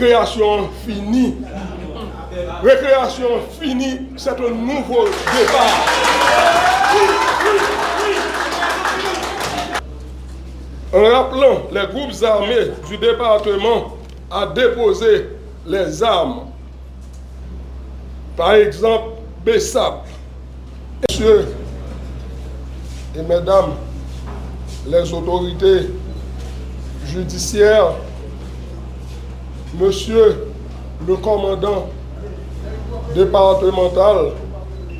Récréation finie. Récréation finie, c'est un nouveau départ. En rappelant les groupes armés du département à déposer les armes, par exemple BESAP, messieurs et mesdames, les autorités judiciaires, monsieur le commandant départemental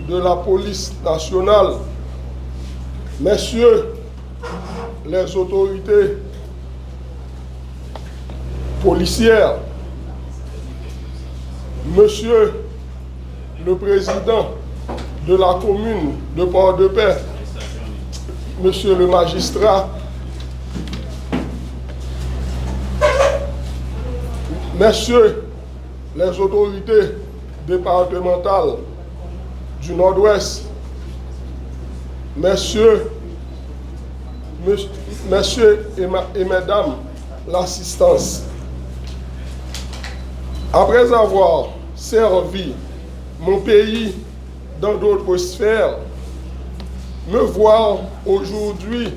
de la police nationale, messieurs les autorités policières, monsieur le président de la commune de Port-de-Paix, monsieur le magistrat, messieurs les autorités départementales du Nord-Ouest, messieurs et mesdames l'assistance, après avoir servi mon pays dans d'autres sphères, me voir aujourd'hui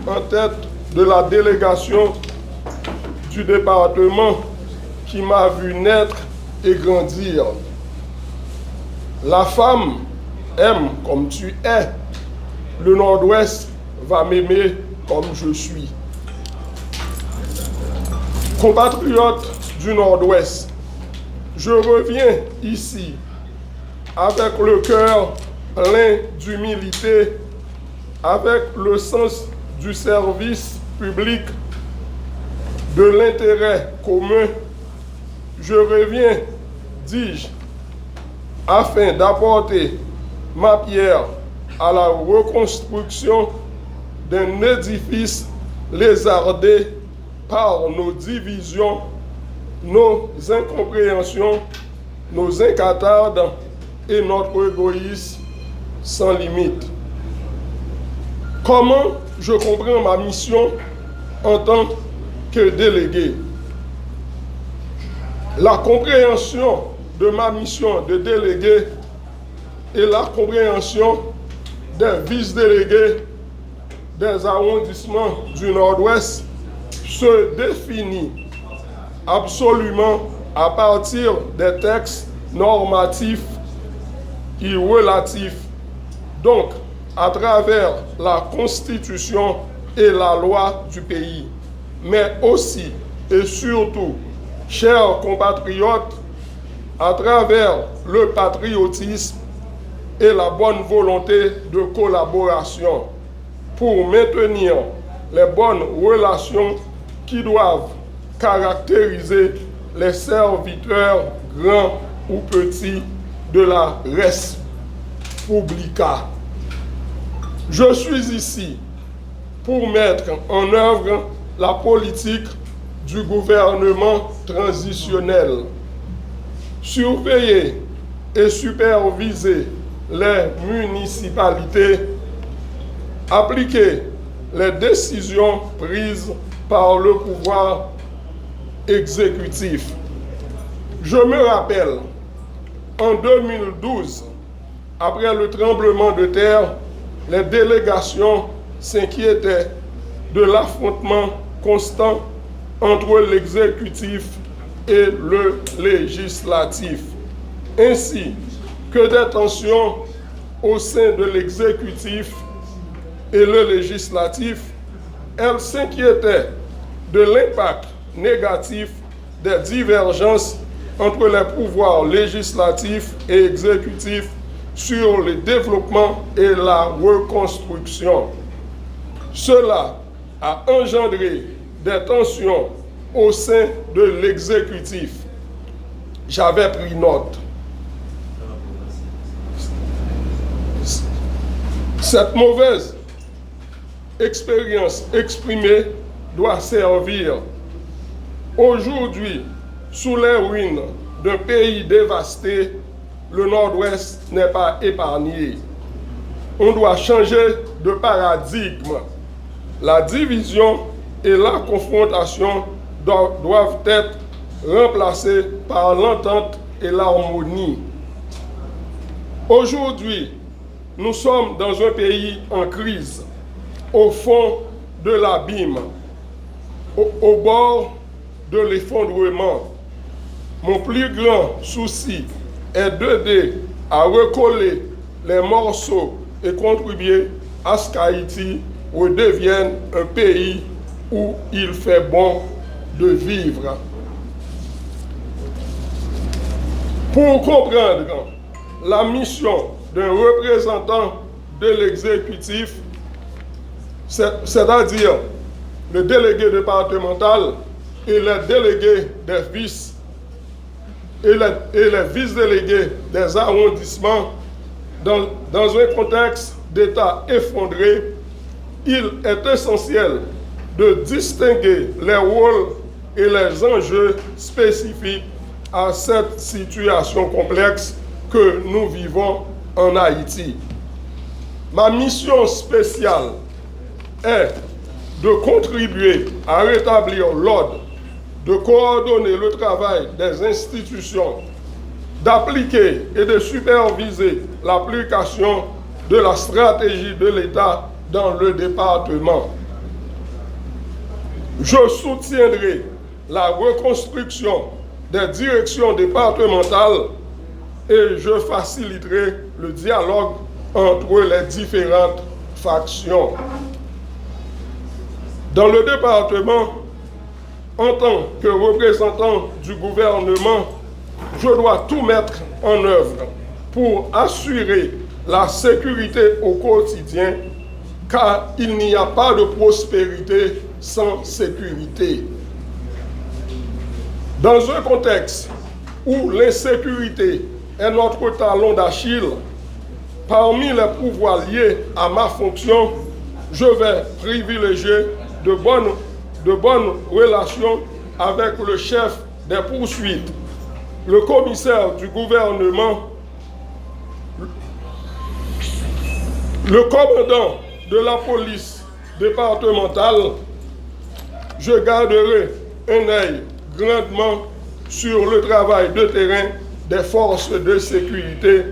en tête de la délégation du département qui m'a vu naître et grandir. La femme aime comme tu es, le Nord-Ouest va m'aimer comme je suis. Compatriotes du Nord-Ouest, je reviens ici avec le cœur plein d'humilité, avec le sens du service public, de l'intérêt commun. Je reviens, dis-je, afin d'apporter ma pierre à la reconstruction d'un édifice lézardé par nos divisions, nos incompréhensions, nos incatardes et notre égoïsme sans limite. Comment je comprends ma mission en tant que délégué? La compréhension de ma mission de délégué et la compréhension des vice-délégués des arrondissements du Nord-Ouest se définit absolument à partir des textes normatifs et relatifs, donc à travers la Constitution et la loi du pays, mais aussi et surtout, chers compatriotes, à travers le patriotisme et la bonne volonté de collaboration pour maintenir les bonnes relations qui doivent caractériser les serviteurs grands ou petits de la res publica. Je suis ici pour mettre en œuvre la politique du gouvernement transitionnel, surveiller et superviser les municipalités, appliquer les décisions prises par le pouvoir exécutif. Je me rappelle, en 2012, après le tremblement de terre, les délégations s'inquiétaient de l'affrontement constant entre l'exécutif et le législatif, ainsi que des tensions au sein de l'exécutif et le législatif. Elles s'inquiétaient de l'impact négatif des divergences entre les pouvoirs législatifs et exécutifs sur le développement et la reconstruction. Cela a engendré des tensions au sein de l'exécutif. J'avais pris note. Cette mauvaise expérience exprimée doit servir aujourd'hui, sous les ruines d'un pays dévasté. Le Nord-Ouest n'est pas épargné. On doit changer de paradigme. La division et la confrontation doivent être remplacée par l'entente et l'harmonie. Aujourd'hui, nous sommes dans un pays en crise, au fond de l'abîme, au bord de l'effondrement. Mon plus grand souci est d'aider à recoller les morceaux et contribuer à ce qu'Haïti redevienne un pays où il fait bon de vivre. Pour comprendre la mission d'un représentant de l'exécutif, c'est-à-dire le délégué départemental et les délégués des vices et les vice-délégués des arrondissements dans un contexte d'État effondré, il est essentiel de distinguer les rôles et les enjeux spécifiques à cette situation complexe que nous vivons en Haïti. Ma mission spéciale est de contribuer à rétablir l'ordre, de coordonner le travail des institutions, d'appliquer et de superviser l'application de la stratégie de l'État dans le département. Je soutiendrai la reconstruction des directions départementales et je faciliterai le dialogue entre les différentes factions. Dans le département, en tant que représentant du gouvernement, je dois tout mettre en œuvre pour assurer la sécurité au quotidien, car il n'y a pas de prospérité sans sécurité. Dans un contexte où l'insécurité est notre talon d'Achille, parmi les pouvoirs liés à ma fonction, je vais privilégier de bonnes relations avec le chef des poursuites, le commissaire du gouvernement, le commandant de la police départementale. Je garderai un œil grandement sur le travail de terrain des forces de sécurité,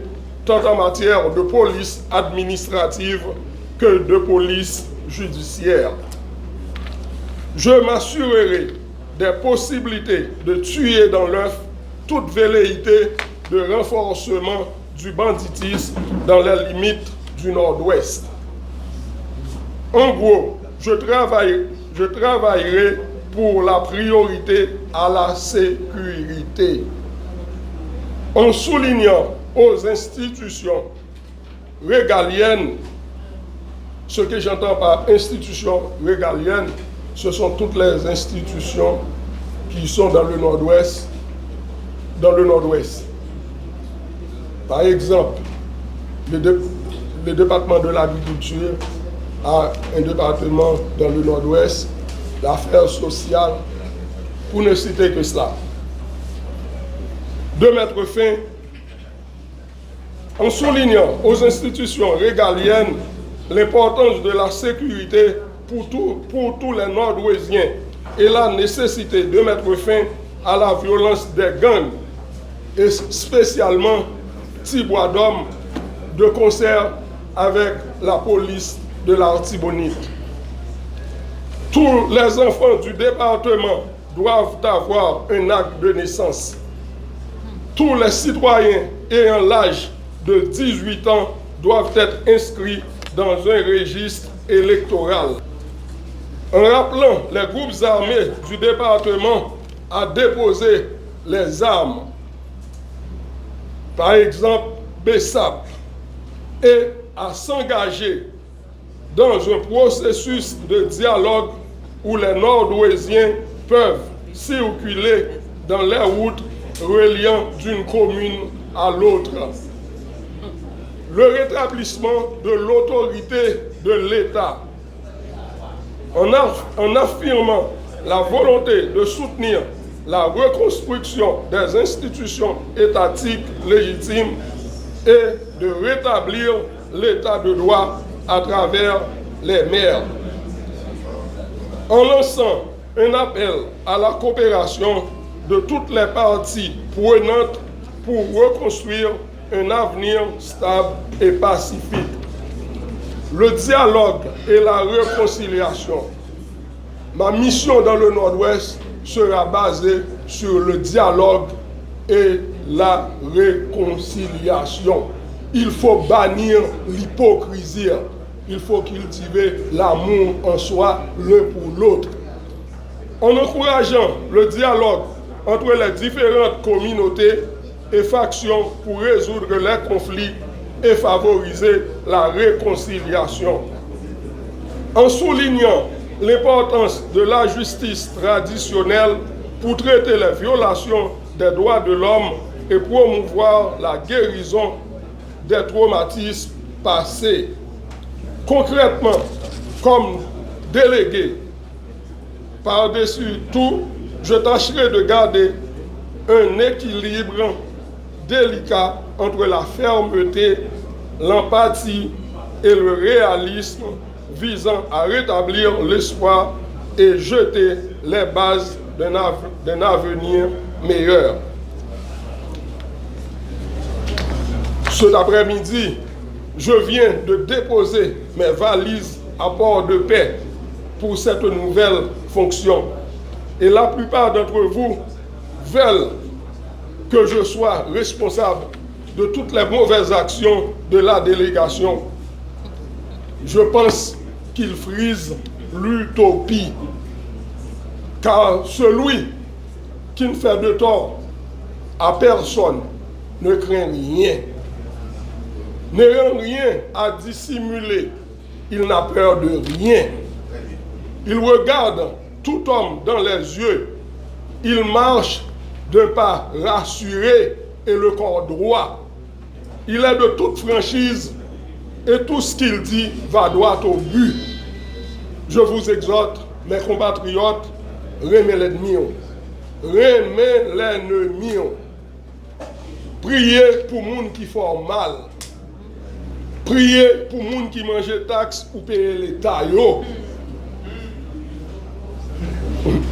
tant en matière de police administrative que de police judiciaire. Je m'assurerai des possibilités de tuer dans l'œuf toute velléité de renforcement du banditisme dans les limites du Nord-Ouest. En gros, je travaillerai pour la priorité à la sécurité, en soulignant aux institutions régaliennes. Ce que j'entends par institutions régaliennes, ce sont toutes les institutions qui sont dans le Nord-Ouest. Par exemple, le département de l'agriculture a un département dans le Nord-Ouest, l'affaires sociales, pour ne citer que cela. De mettre fin, en soulignant aux institutions régaliennes l'importance de la sécurité pour tous les Nord-Ouésiens et la nécessité de mettre fin à la violence des gangs, et spécialement Tibois-Dom, de concert avec la police de l'Artibonite. Tous les enfants du département doivent avoir un acte de naissance. Tous les citoyens ayant l'âge de 18 ans doivent être inscrits dans un registre électoral. En rappelant les groupes armés du département à déposer les armes, par exemple BESAP, et à s'engager dans un processus de dialogue où les Nord-Ouésiens peuvent circuler dans les routes reliant d'une commune à l'autre. Le rétablissement de l'autorité de l'État, en affirmant la volonté de soutenir la reconstruction des institutions étatiques légitimes et de rétablir l'état de droit à travers les maires. En lançant un appel à la coopération, de toutes les parties prenantes pour reconstruire un avenir stable et pacifique. Le dialogue et la réconciliation. Ma mission dans le Nord-Ouest sera basée sur le dialogue et la réconciliation. Il faut bannir l'hypocrisie. Il faut cultiver l'amour en soi l'un pour l'autre. En encourageant le dialogue entre les différentes communautés et factions pour résoudre les conflits et favoriser la réconciliation. En soulignant l'importance de la justice traditionnelle pour traiter les violations des droits de l'homme et promouvoir la guérison des traumatismes passés. Concrètement, comme délégué, par-dessus tout, je tâcherai de garder un équilibre délicat entre la fermeté, l'empathie et le réalisme visant à rétablir l'espoir et jeter les bases d'un avenir meilleur. Cet après-midi, je viens de déposer mes valises à Port-de-Paix pour cette nouvelle fonction. Et la plupart d'entre vous veulent que je sois responsable de toutes les mauvaises actions de la délégation. Je pense qu'il frise l'utopie, car celui qui ne fait de tort à personne ne craint rien, n'ayant rien à dissimuler, il n'a peur de rien. Il regarde tout homme dans les yeux, il marche d'un pas rassuré et le corps droit. Il est de toute franchise et tout ce qu'il dit va droit au but. Je vous exhorte, mes compatriotes, remez l'ennemi. Remez l'ennemi. Priez pour les gens qui font mal. Priez pour les gens qui mangent taxes ou payent l'État.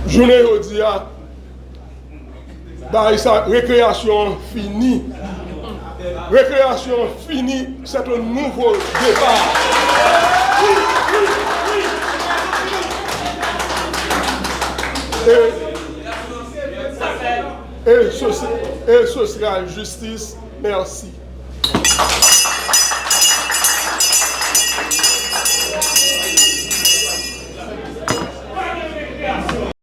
Journée aujourd'hui, sa récréation finie. Récréation finie, c'est un nouveau départ. Et ce sera justice. Merci.